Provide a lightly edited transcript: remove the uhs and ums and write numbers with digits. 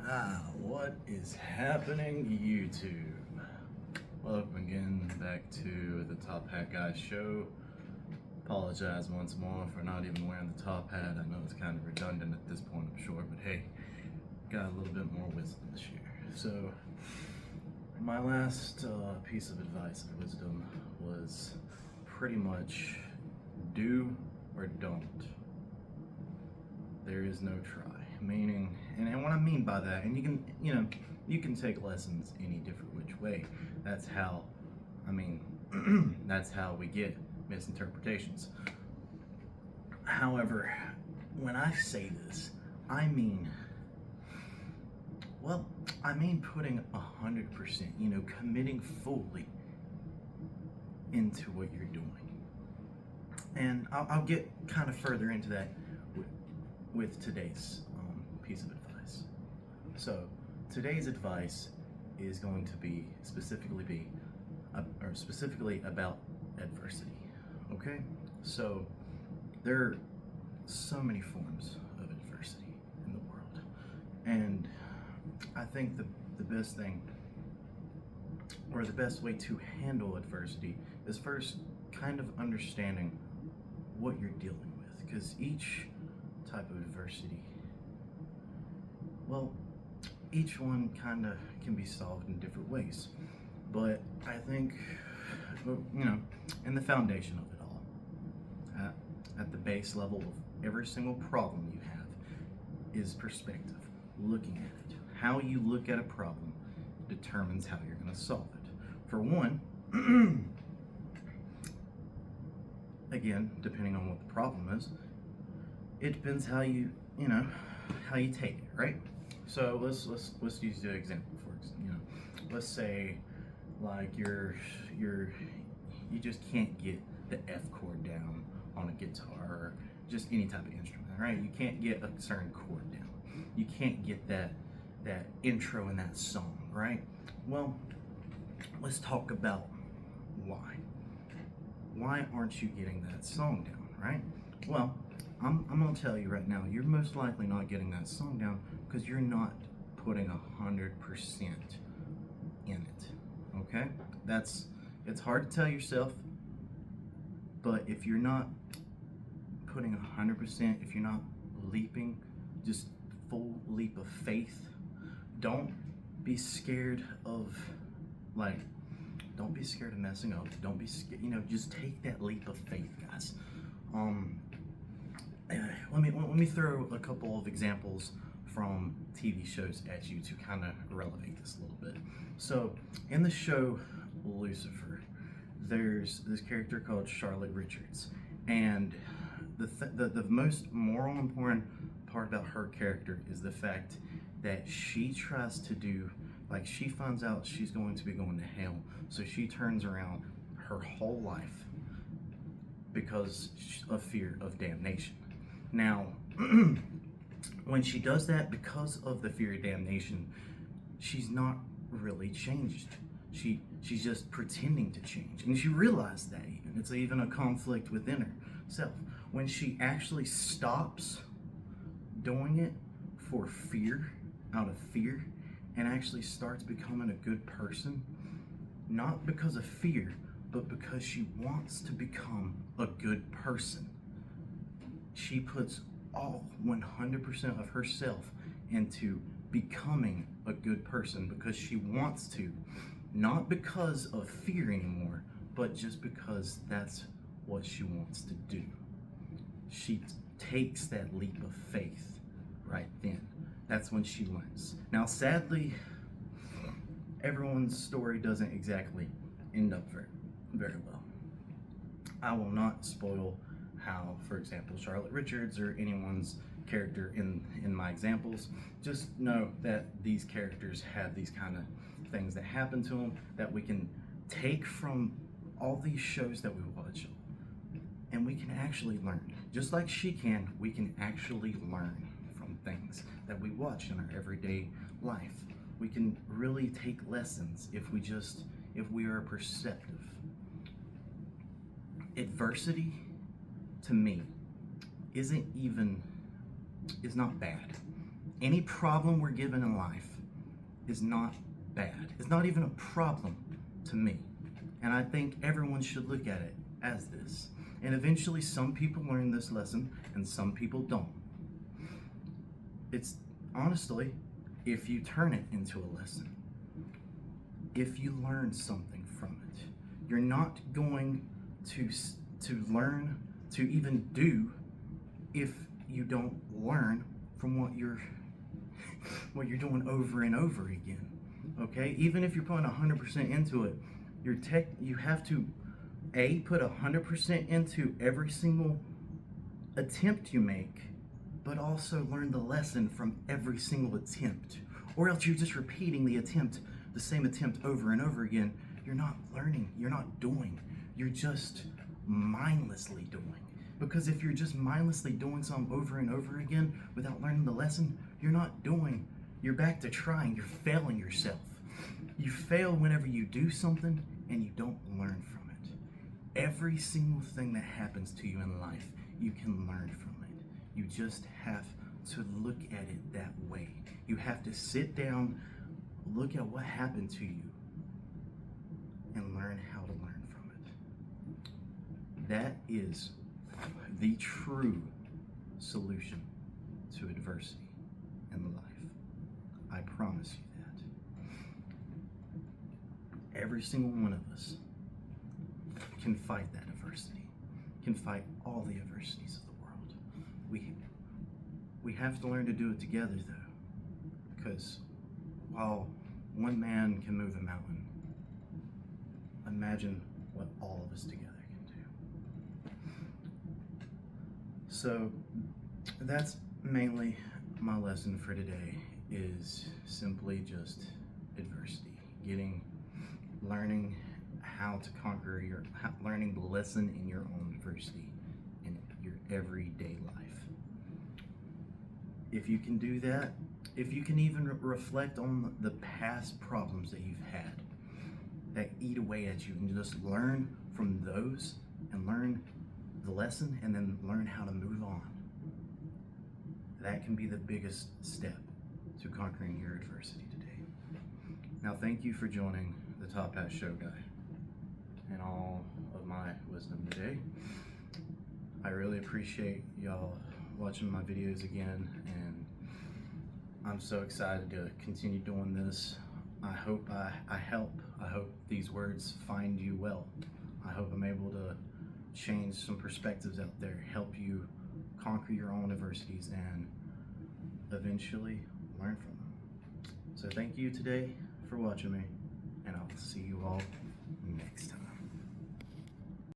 What is happening, YouTube? Welcome again back to the Top Hat Guy Show. Apologize once more for not even wearing the top hat. I know it's kind of redundant at this point, I'm sure, but hey, got a little bit more wisdom this year. So, my last piece of advice or wisdom was pretty much do or don't. There is no try. Meaning, and what I mean by that, and you can take lessons any different which way. That's how, that's how we get misinterpretations. However, when I say this, I mean, putting 100%, committing fully into what you're doing. And I'll get kind of further into that with today's piece of advice. So today's advice is going to be specifically about adversity. Okay, so there are so many forms of adversity in the world, and I think the best thing, or the best way to handle adversity, is first kind of understanding what you're dealing with, because each type of adversity, well, each one kind of can be solved in different ways. But I think, in the foundation of it all, at the base level of every single problem you have, is perspective, looking at it. How you look at a problem determines how you're going to solve it. For one, again, depending on what the problem is, it depends how you take it, right? So let's use the example let's say like you just can't get the F chord down on a guitar or just any type of instrument, right? You can't get a certain chord down. You can't get that intro in that song, right? Well, let's talk about why. Why aren't you getting that song down, right? Well, I'm gonna tell you right now, you're most likely not getting that song down because you're not putting 100% in it. Okay? It's hard to tell yourself, but if you're not putting 100%, if you're not leaping, just full leap of faith, don't be scared of don't be scared of messing up. Don't be scared, just take that leap of faith, guys. Let me throw a couple of examples from TV shows at you to kind of relevate this a little bit. So, in the show Lucifer, there's this character called Charlotte Richards, and the most moral important part about her character is the fact that she tries to do, she finds out she's going to be going to hell, so she turns around her whole life because of fear of damnation. Now, when she does that because of the fear of damnation, she's not really changed. She's just pretending to change, and she realized that it's even a conflict within herself. When she actually stops doing it for fear, out of fear, and actually starts becoming a good person, not because of fear, but because she wants to become a good person. She puts all 100% of herself into becoming a good person because she wants to, not because of fear anymore, but just because that's what she wants to do. She takes that leap of faith right then. That's when she learns. Now, sadly, everyone's story doesn't exactly end up very well. I will not spoil how, for example, Charlotte Richards or anyone's character in my examples. Just know that these characters have these kind of things that happen to them that we can take from all these shows that we watch, and we can actually learn. Just like she can, we can actually learn from things that we watch in our everyday life. We can really take lessons if we are perceptive. Adversity, to me, is not bad. Any problem we're given in life is not bad. It's not even a problem to me. And I think everyone should look at it as this. And eventually some people learn this lesson and some people don't. It's honestly, if you turn it into a lesson, if you learn something from it, you're not going to learn to even do if you don't learn from what you're doing over and over again. Okay, even if you're putting 100% into it, you have to put 100% into every single attempt you make, but also learn the lesson from every single attempt, or else you're just repeating the same attempt over and over again. You're not learning, you're not doing, you're just mindlessly doing. Because if you're just mindlessly doing something over and over again without learning the lesson, you're not doing, you're back to trying, you're failing yourself. You fail whenever you do something and you don't learn from it. Every single thing that happens to you in life, you can learn from it. You just have to look at it that way. You have to sit down, look at what happened to you, and learn how to learn from it. That is the true solution to adversity in life. I promise you that. Every single one of us can fight that adversity, can fight all the adversities of the world. We have to learn to do it together though, because while one man can move a mountain, imagine what all of us together can do. So that's mainly my lesson for today, is simply just adversity, learning how to conquer learning the lesson in your own adversity in your everyday life. If you can do that, if you can even reflect on the past problems that you've had that eat away at you, and just learn from those and learn the lesson and then learn how to move on, that can be the biggest step to conquering your adversity today. Now, thank you for joining the Top Hat Show Guy and all of my wisdom today. I really appreciate y'all watching my videos again, and I'm so excited to continue doing this. I hope I help. I hope these words find you well. I hope I'm able to change some perspectives out there, help you conquer your own adversities, and eventually learn from them. So thank you today for watching me, and I'll see you all